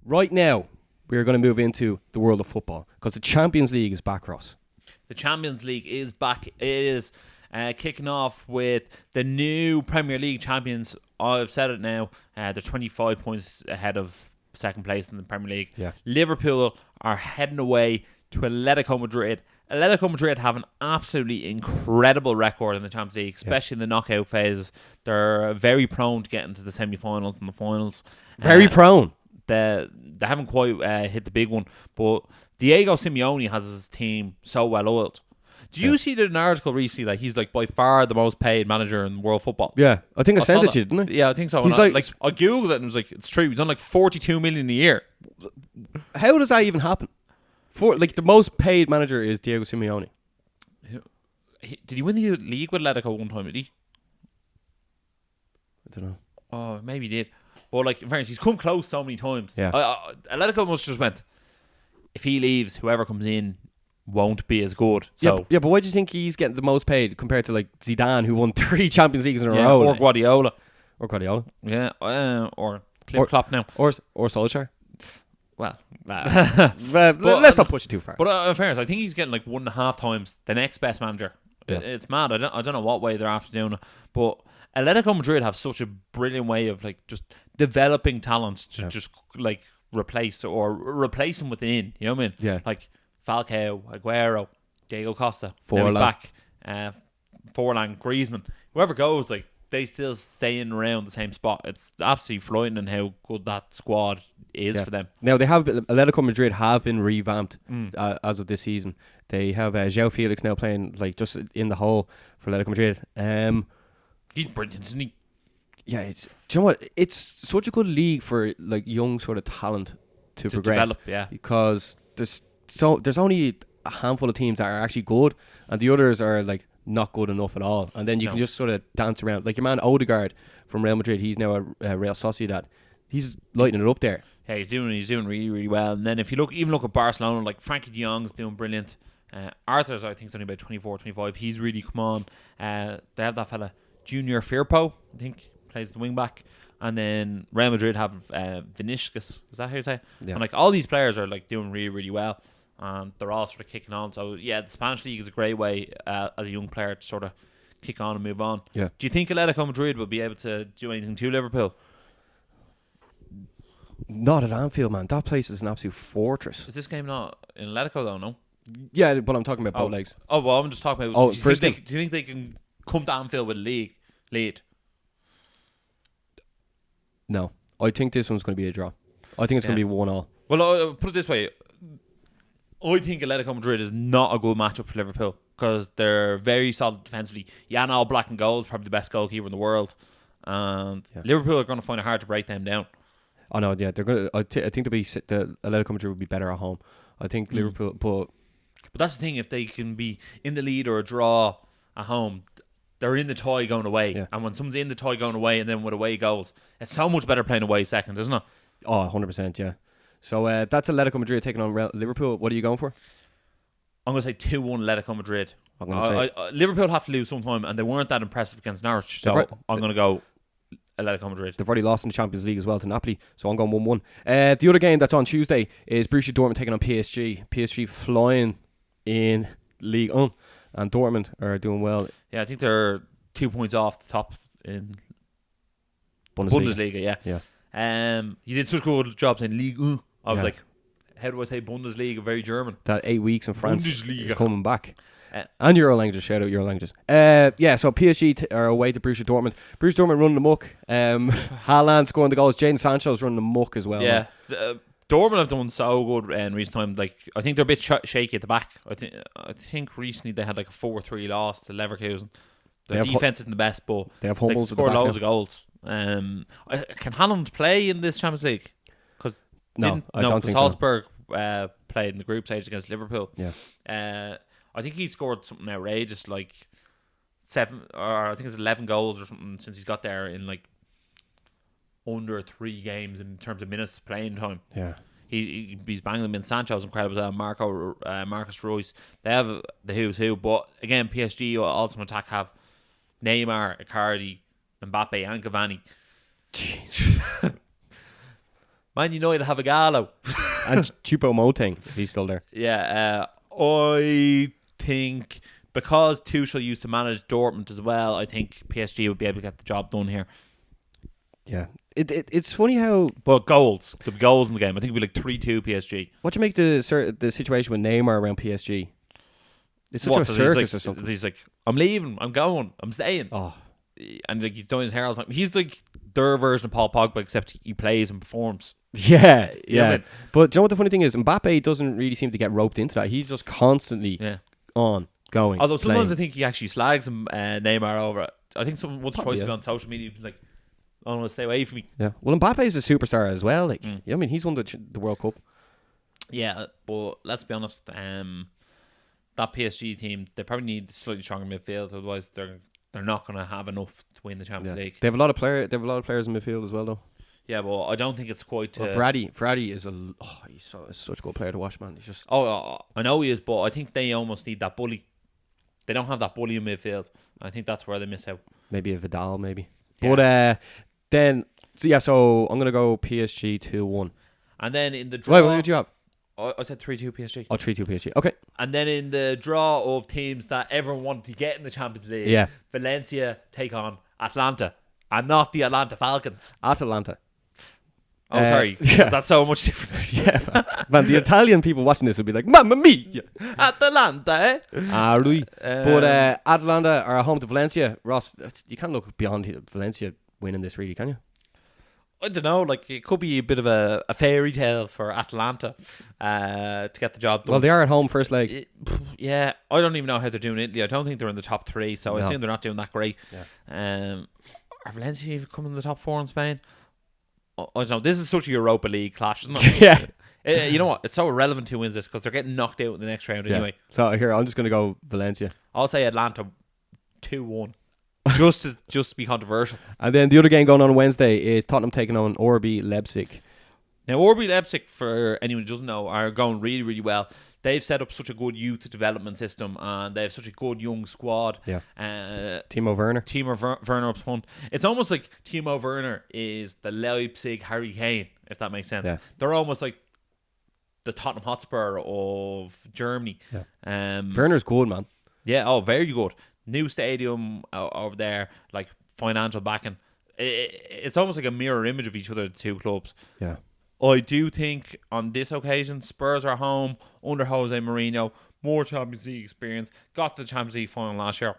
Right now, we're going to move into the world of football because the Champions League is back, Ross. The Champions League is back. It is kicking off with the new Premier League champions. I've said it now. They're 25 points ahead of second place in the Premier League. Yeah. Liverpool are heading away to Atletico Madrid. Atletico Madrid have an absolutely incredible record in the Champions League, especially in the knockout phases. They're very prone to getting to the semi-finals and the finals. Very prone. They haven't quite hit the big one, but Diego Simeone has his team so well oiled. Do you see an article recently that he's like by far the most paid manager in world football? Yeah, I think I sent it to you, didn't I? Yeah, I think so. He's I googled it and it was like, it's true. He's on like 42 million a year. How does that even happen? The most paid manager is Diego Simeone. Did he win the league with Atletico one time? Did he? I don't know. Oh, maybe he did. But like, in fairness, he's come close so many times. Yeah. Atletico must just went, if he leaves, whoever comes in won't be as good. So yeah, but why do you think he's getting the most paid compared to like Zidane, who won 3 Champions Leagues in a row? Or Guardiola. Yeah, or Klopp now. Or Solskjaer. Well, let's not push it too far. But in fairness, I think he's getting like 1.5 times the next best manager. Yeah. It's mad. I don't know what way they're after doing it, but Atletico Madrid have such a brilliant way of like just developing talent to just like replace them within. You know what I mean? Yeah. Like Falcao, Aguero, Diego Costa, Forlan. Now he's back. Forlan, Griezmann, whoever goes, like they still staying around the same spot. It's absolutely frightening how good that squad is for them. Now Atletico Madrid have been revamped as of this season. They have João Felix now playing like just in the hole for Atletico Madrid. He's brilliant, isn't he? Yeah, do you know what? It's such a good league for like young sort of talent to progress. Develop, yeah. Because there's only a handful of teams that are actually good, and the others are like not good enough at all. And then you can just sort of dance around. Like your man Odegaard from Real Madrid, he's now at Real Sociedad. He's lighting it up there. Yeah, he's doing really, really well. And then if you look at Barcelona, like Frankie de Jong's doing brilliant. Arthur's, I think, is only about 24, 25. He's really come on. They have that fella Junior Firpo, I think, plays the wing back. And then Real Madrid have Vinicius. Is that how you say it? Yeah. And like all these players are like doing really, really well. And they're all sort of kicking on. So yeah, the Spanish league is a great way as a young player to sort of kick on and move on. Yeah. Do you think Atletico Madrid will be able to do anything to Liverpool? Not at Anfield, man. That place is an absolute fortress. Is this game not in Atletico though? No. Yeah, but I'm talking about both legs. Oh well, I'm just talking about. Do you think they can come to Anfield with a lead? No, I think this one's going to be a draw. I think it's going to be 1-1. Well, I'll put it this way. I think Atletico Madrid is not a good matchup for Liverpool because they're very solid defensively. Jan Oblak in goal is probably the best goalkeeper in the world, and Liverpool are going to find it hard to break them down. Oh no, yeah, they're going to. I think the Atletico Madrid would be better at home. I think Liverpool, but that's the thing. If they can be in the lead or a draw at home, they're in the tie going away. Yeah. And when someone's in the tie going away and then with away goals, it's so much better playing away second, isn't it? Oh, 100%, yeah. So that's Atletico Madrid taking on Liverpool. What are you going for? I'm going to say 2-1 Atletico Madrid. I'm going to say Liverpool have to lose sometime, and they weren't that impressive against Norwich. So I'm going to go Atletico Madrid. They've already lost in the Champions League as well to Napoli, so I'm going 1-1. The other game that's on Tuesday is Borussia Dortmund taking on PSG. PSG flying in League 1, and Dortmund are doing well. Yeah, I think they're 2 points off the top in Bundesliga. Yeah. You did such a good job saying Ligue 1. I was like, how do I say Bundesliga? Very German. That 8 weeks in France Bundesliga is coming back. And Euro languages, shout out Euro languages. So PSG are away to Borussia Dortmund. Borussia Dortmund running the muck. Haaland scoring the goals. Jadon Sancho's running the muck as well. Yeah. Dortmund have done so good in recent time. Like, I think they're a bit shaky at the back. I think recently they had like a 4-3 loss to Leverkusen. Their defense isn't the best, but they have Hummels scored at the back loads of goals. Can Haaland play in this Champions League? I don't think Salzburg played in the group stage against Liverpool. Yeah. I think he scored something outrageous, like 11 goals or something since he's got there in like under 3 games in terms of minutes playing time. Yeah. He's banging them in. Sancho's incredible. Marcus Royce. They have the who's who. But again, PSG also in attack have Neymar, Icardi, Mbappe, and Cavani. Jeez. Man United have a Gallo. And Choupo-Moting, if he's still there. Yeah, I think because Tuchel used to manage Dortmund as well, I think PSG would be able to get the job done here. Yeah. It's funny how... But goals. There'll be goals in the game. I think it'll be like 3-2 PSG. What do you make the situation with Neymar around PSG? It's such a circus or something. He's like, I'm leaving, I'm going, I'm staying. Oh. And like he's doing his hair all the time. He's like their version of Paul Pogba, except he plays and performs. Yeah. You know what I mean? But do you know what the funny thing is? Mbappe doesn't really seem to get roped into that. He's just constantly on, going. Although sometimes playing. I think he actually slags him, Neymar over it. I think someone once or twice on social media was like, "Oh no, stay away from me." Yeah. Well, Mbappe is a superstar as well. Like, I mean, he's won the World Cup. Yeah, but let's be honest. That PSG team, they probably need slightly stronger midfield. Otherwise, they're not going to have enough to win the Champions League. They have a lot of players in midfield as well, though. Yeah, but I don't think it's quite. Well, Verratti is he's such a good player to watch, man. He's just. I know he is, but I think they almost need that bully. They don't have that bully in midfield. I think that's where they miss out. Maybe a Vidal, maybe. Yeah. But so I'm gonna go PSG 2-1. And then in the draw, Wait, what did you have? I said 3-2 PSG. Oh, 3-2 PSG. Okay. And then in the draw of teams that everyone wanted to get in the Champions League, Valencia take on Atlanta, and not the Atlanta Falcons. Atalanta. Oh, sorry. Yeah. That's so much different. Yeah, man. The Italian people watching this would be like, Mamma mia! Atalanta, eh? Ah, oui. But Atalanta are home to Valencia. Ross, you can't look beyond Valencia winning this, really, can you? I don't know. Like, it could be a bit of a fairy tale for Atalanta to get the job done. Well, they are at home first leg. Yeah, I don't even know how they're doing in Italy. I don't think they're in the top 3, so I assume they're not doing that great. Yeah. Are Valencia even coming in the top 4 in Spain? I don't know. This is such a Europa League clash, isn't it? Yeah. You know what? It's so irrelevant who wins this because they're getting knocked out in the next round anyway. So here, I'm just going to go Valencia. I'll say Atlanta 2-1. just to be controversial. And then the other game going on Wednesday is Tottenham taking on RB Leipzig. Now, RB Leipzig, for anyone who doesn't know, are going really, really well. They've set up such a good youth development system, and they have such a good young squad. Yeah. Timo Werner. Werner up front. It's almost like Timo Werner is the Leipzig Harry Kane, if that makes sense. Yeah. They're almost like the Tottenham Hotspur of Germany. Yeah. Werner's good, man. Yeah, very good. New stadium over there, like financial backing. It's almost like a mirror image of each other, the two clubs. Yeah. I do think on this occasion, Spurs are home under Jose Mourinho. More Champions League experience. Got to the Champions League final last year.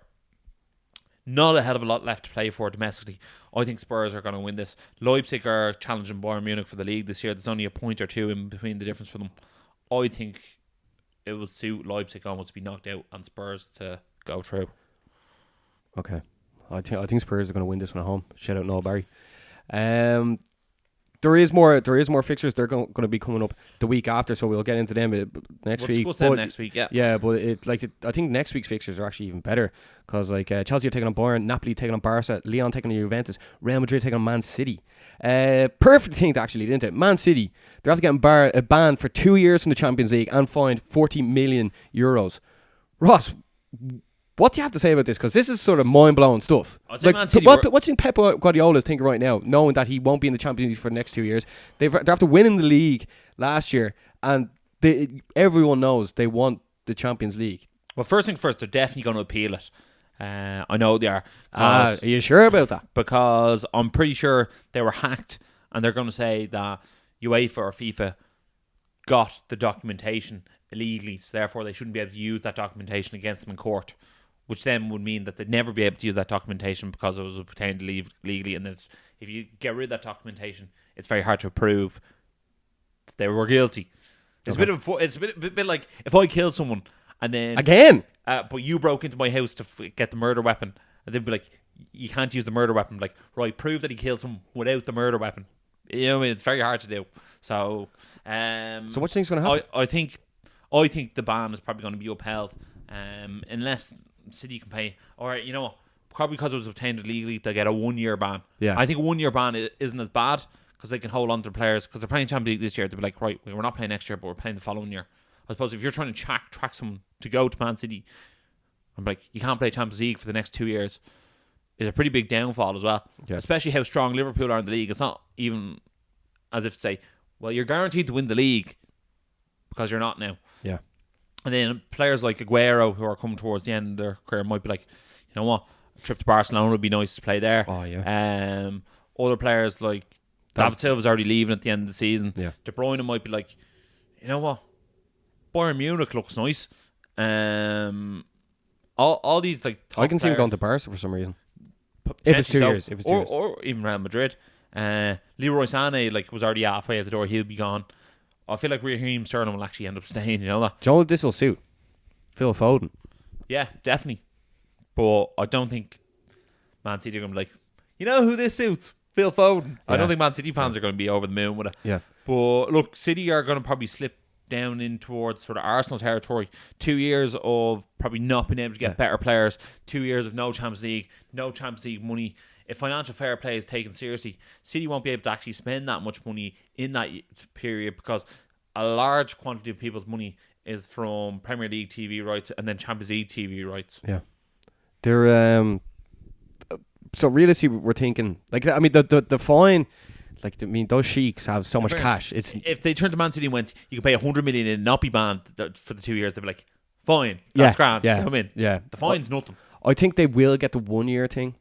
Not a hell of a lot left to play for domestically. I think Spurs are going to win this. Leipzig are challenging Bayern Munich for the league this year. There's only a point or two in between the difference for them. I think it will suit Leipzig almost to be knocked out and Spurs to go through. Okay. I think Spurs are going to win this one at home. Shout out Noel Barry. There is more fixtures. They're going to be coming up the week after, so we'll get into them next week. We'll discuss them next week, yeah. Yeah, but I think next week's fixtures are actually even better because Chelsea are taking on Bayern, Napoli taking on Barca, Lyon taking on Juventus, Real Madrid taking on Man City. Perfect thing to actually lead into. Man City, they're after getting banned for 2 years from the Champions League and fined 40 million euros. Ross, what do you have to say about this? Because this is sort of mind-blowing stuff. What do you think Pep Guardiola is thinking right now, knowing that he won't be in the Champions League for the next 2 years? They're after winning the league last year, and everyone knows they want the Champions League. Well, first thing first, they're definitely going to appeal it. I know they are. Are you sure about that? Because I'm pretty sure they were hacked, and they're going to say that UEFA or FIFA got the documentation illegally, so therefore they shouldn't be able to use that documentation against them in court. Which then would mean that they'd never be able to use that documentation because it was obtained legally. And if you get rid of that documentation, it's very hard to prove that they were guilty. It's a bit like if I killed someone and then again, but you broke into my house to get the murder weapon, and they'd be like, you can't use the murder weapon. Like, right, prove that he killed someone without the murder weapon. You know what I mean? It's very hard to do. So, so what do you think's going to happen? I think the ban is probably going to be upheld, unless City can pay, or you know, probably because it was obtained illegally, they get a 1 year ban. Yeah, I think a 1 year ban isn't as bad because they can hold on to the players because they're playing Champions League this year. They'll be like, right, we're not playing next year, but we're playing the following year. I suppose if you're trying to track someone to go to Man City, I'm like, you can't play Champions League for the next 2 years. Is a pretty big downfall as well. Yeah. Especially how strong Liverpool are in the league. It's not even as if to say well, you're guaranteed to win the league because you're not now. Yeah. And then players like Aguero, who are coming towards the end of their career, might be like, you know what, a trip to Barcelona would be nice to play there. Oh, yeah. Other players like David Silva's already leaving at the end of the season. Yeah. De Bruyne might be like, you know what, Bayern Munich looks nice. All these like top I can see him players, going to Barca for some reason. If it's 2 years. If it's 2 years. Or even Real Madrid. Leroy Sané was already halfway at the door. He'll be gone. I feel like Raheem Sterling will actually end up staying. You know that? Do you know what this will suit? Phil Foden. Yeah, definitely. But I don't think Man City are going to be like, you know who this suits? Phil Foden. I don't think Man City fans are going to be over the moon with it. Yeah. But look, City are going to probably slip down in towards sort of Arsenal territory. 2 years of probably not being able to get better players. 2 years of no Champions League, no Champions League money. If financial fair play is taken seriously, City won't be able to actually spend that much money in that period because a large quantity of people's money is from Premier League TV rights and then Champions League TV rights. Yeah. They're so realistically we're thinking like, I mean, the fine, like, I mean, those sheiks have so much cash. It's if they turned to Man City and went, you could pay 100 million and not be banned for the 2 years, they'd be like, fine, that's grand, come in. Yeah. The fine's nothing. I think they will get the 1 year thing.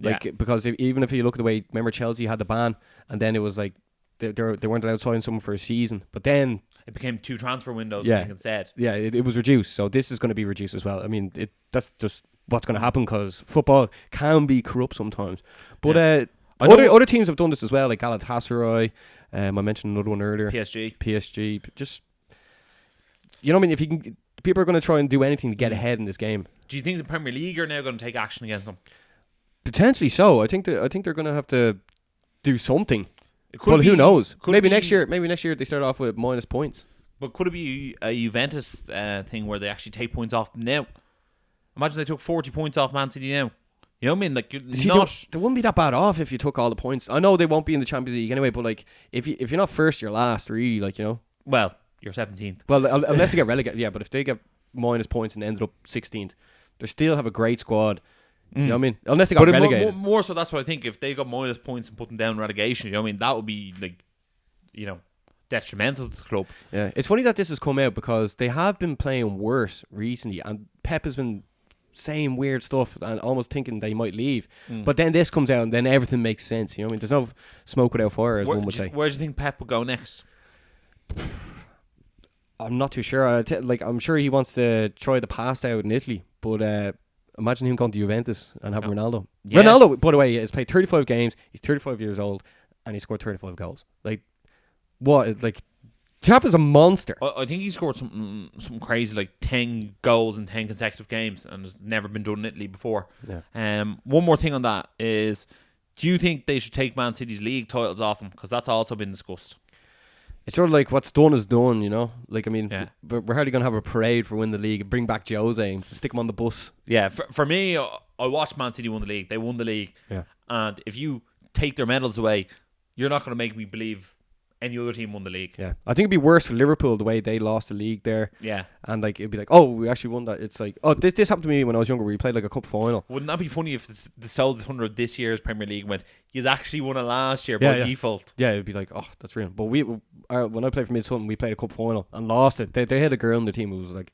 Like, because even if you look at the way, remember Chelsea had the ban, and then it was like they weren't allowed to sign someone for a season, but then it became 2 transfer windows. Instead, it was reduced. So this is going to be reduced as well. I mean, that's just what's going to happen because football can be corrupt sometimes. But other teams have done this as well, like Galatasaray. I mentioned another one earlier. PSG. Just, you know what I mean? If you can, people are going to try and do anything to get ahead in this game. Do you think the Premier League are now going to take action against them? Potentially so. I think they're going to have to do something. But who knows? Maybe next year they start off with minus points. But could it be a Juventus thing where they actually take points off them now? Imagine they took 40 points off Man City now. You know what I mean? Like, they wouldn't be that bad off if you took all the points. I know they won't be in the Champions League anyway, but like if you're not first, you're last. Really, like, you know. Well, you're 17th. Well, unless they get relegated, yeah. But if they get minus points and ended up 16th, they still have a great squad. You know what I mean? Unless they got relegated. More so, that's what I think. If they got minus points and put them down relegation, you know what I mean? That would be, like, you know, detrimental to the club. Yeah. It's funny that this has come out because they have been playing worse recently, and Pep has been saying weird stuff and almost thinking they might leave. But then this comes out and then everything makes sense. You know what I mean? There's no smoke without fire, as one would say. Where do you think Pep will go next? I'm not too sure. I'm sure he wants to try the past out in Italy, but imagine him going to Juventus and having Ronaldo. Yeah. Ronaldo, by the way, has played 35 games. He's 35 years old, and he scored 35 goals. Like, what? Like, Chap is a monster. I think he scored something crazy, like 10 goals in 10 consecutive games, and has never been done in Italy before. Yeah. One more thing on that is, do you think they should take Man City's league titles off them? Because that's also been discussed. It's sort of like what's done is done, you know? Like, I mean, we're hardly going to have a parade for winning the league, bring back Jose and stick him on the bus. Yeah, for me, I watched Man City win the league. They won the league. Yeah. And if you take their medals away, you're not going to make me believe any other team won the league. Yeah. I think it'd be worse for Liverpool the way they lost the league there. Yeah. And like it'd be like, oh, we actually won that. It's like, oh, this happened to me when I was younger where we played like a cup final. Wouldn't that be funny if the South 100 this year's Premier League went, you actually won it last year by default? Yeah, it'd be like, oh, that's real. But when I played for Mid-Sutton, we played a cup final and lost it. They had a girl on the team who was like,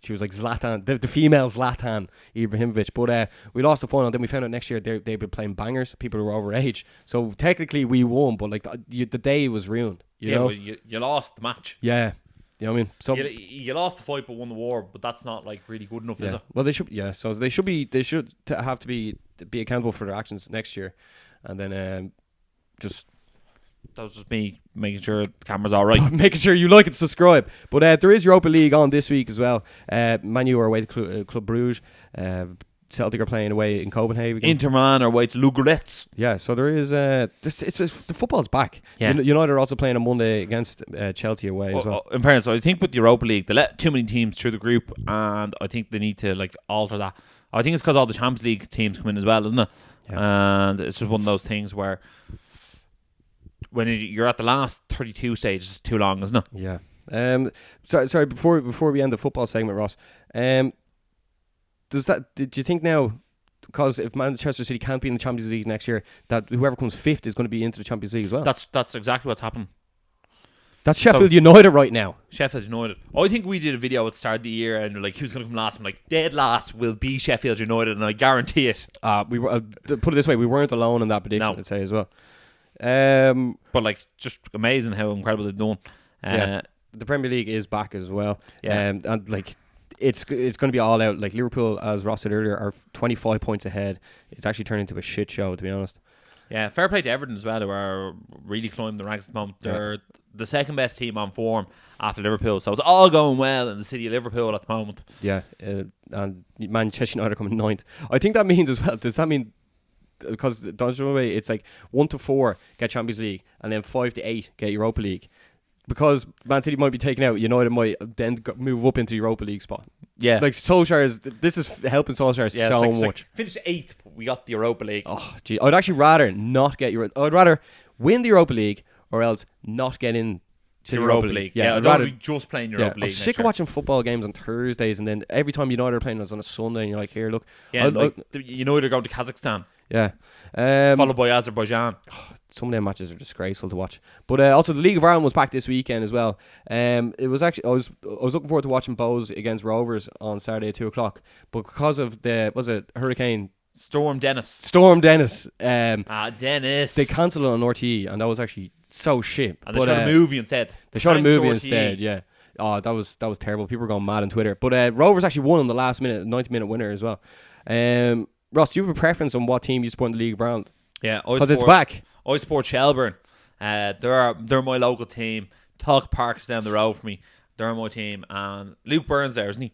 she was like Zlatan, the female Zlatan Ibrahimovic. But we lost the final. Then we found out next year they've been playing bangers. People who were over age. So technically we won, but like the day was ruined. You know? Well, you lost the match. Yeah, you know what I mean. So you lost the fight but won the war. But that's not like really good enough, is it? Well, they should. Yeah, so they should have to be accountable for their actions next year, and then just. That was just me making sure the camera's all right. Making sure you like and subscribe. But there is Europa League on this week as well. Man U are away to Club Brugge. Celtic are playing away in Copenhagen. Inter Milan are away to Ludogorets. Yeah, so there is... the football's back. Yeah. United are also playing on Monday against Chelsea away as well. In fairness, I think with the Europa League, they let too many teams through the group, and I think they need to like alter that. I think it's because all the Champions League teams come in as well, isn't it? Yeah. And it's just one of those things where when you're at the last 32 stage, it's too long, isn't it? Yeah. Sorry. Before we end the football segment, Ross, do you think now, because if Manchester City can't be in the Champions League next year, that whoever comes fifth is going to be into the Champions League as well? That's exactly what's happened. That's Sheffield United right now. Sheffield United. I think we did a video at the start of the year and like who's going to come last. I'm like, dead last will be Sheffield United, and I guarantee it. We were to put it this way, we weren't alone in that prediction. No. I'd say as well. But like, just amazing how incredible they've done. The Premier League is back as well. Yeah. And like it's going to be all out. Like Liverpool, as Ross said earlier, are 25 points ahead. It's actually turned into a shit show, to be honest. Yeah, fair play to Everton as well, who are really climbing the ranks at the moment. They're the second best team on form after Liverpool, so it's all going well in the city of Liverpool at the moment. Yeah, and Manchester United are coming ninth. I think that means as well. Does that mean, because don't you know, it's like 1 to 4 get Champions League, and then 5 to 8 get Europa League. Because Man City might be taken out, United might then move up into the Europa League spot. Yeah, like Solskjaer this is helping Solskjaer so much. Like, finish 8th, we got the Europa League. Oh, gee, I'd actually rather not get I'd rather win the Europa League or else not get in to the Europa League. Yeah, I'd rather be just playing Europa League. I'm sick of watching football games on Thursdays, and then every time United are playing it's on a Sunday, and you're like, here, look. Yeah, United are going to Kazakhstan. Yeah. Followed by Azerbaijan. Some of them matches are disgraceful to watch. But also the League of Ireland was back this weekend as well. It was actually I was looking forward to watching Bows against Rovers on Saturday at 2:00. But because of Hurricane Storm Dennis. Dennis. Dennis. They cancelled it on RTE, and that was actually so shit. And they showed a movie instead. They showed a movie instead, yeah. Oh, that was terrible. People were going mad on Twitter. But Rovers actually won in the last minute, 90-minute winner as well. Ross, do you have a preference on what team you support in the League of Ireland? Yeah, because it's back. I support Shelburne. They're my local team. Talk Park's down the road for me. They're my team, and Luke Byrne's there, isn't he?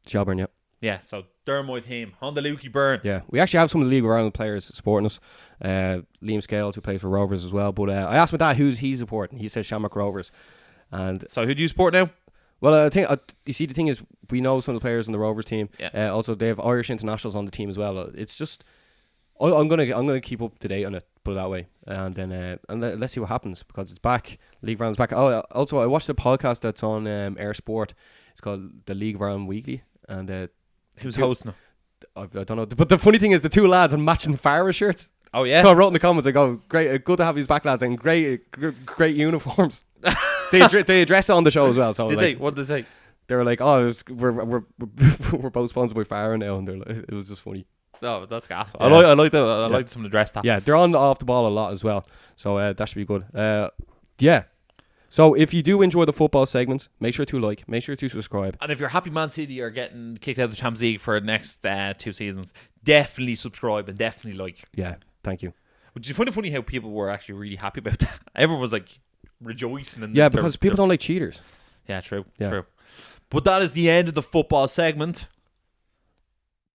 Shelburne, yeah. Yeah, so they're my team. On the Lukey Byrne. Yeah, we actually have some of the League of Ireland players supporting us. Liam Scales, who plays for Rovers as well. But I asked my dad who's he supporting. He said Shamrock Rovers. And so who do you support now? Well, I think you see the thing is we know some of the players in the Rovers team. Yeah. Also, they have Irish internationals on the team as well. It's just I'm gonna keep up to date on it, put it that way, and then let's see what happens because it's back. League of Ireland's back. Oh, also I watched a podcast that's on Air Sport. It's called the League of Ireland Weekly, and who's hosting it? I don't know, but the funny thing is the two lads are matching Farah shirts. Oh yeah. So I wrote in the comments, I go, great, good to have these back lads and great uniforms. they addressed it on the show as well. So did they? What did they say? They were like, oh, we're both sponsored by Farah now, and it was just funny. Oh, that's gas. Yeah. I like some of the dress stuff. Yeah, they're off the ball a lot as well, so that should be good. Yeah. So if you do enjoy the football segments, make sure to like, make sure to subscribe. And if you're happy Man City are getting kicked out of the Champions League for the next 2 seasons, definitely subscribe and definitely like. Yeah, thank you. Which is funny how people were actually really happy about that. Everyone was like rejoicing. Because people don't like cheaters. Yeah, true. But that is the end of the football segment.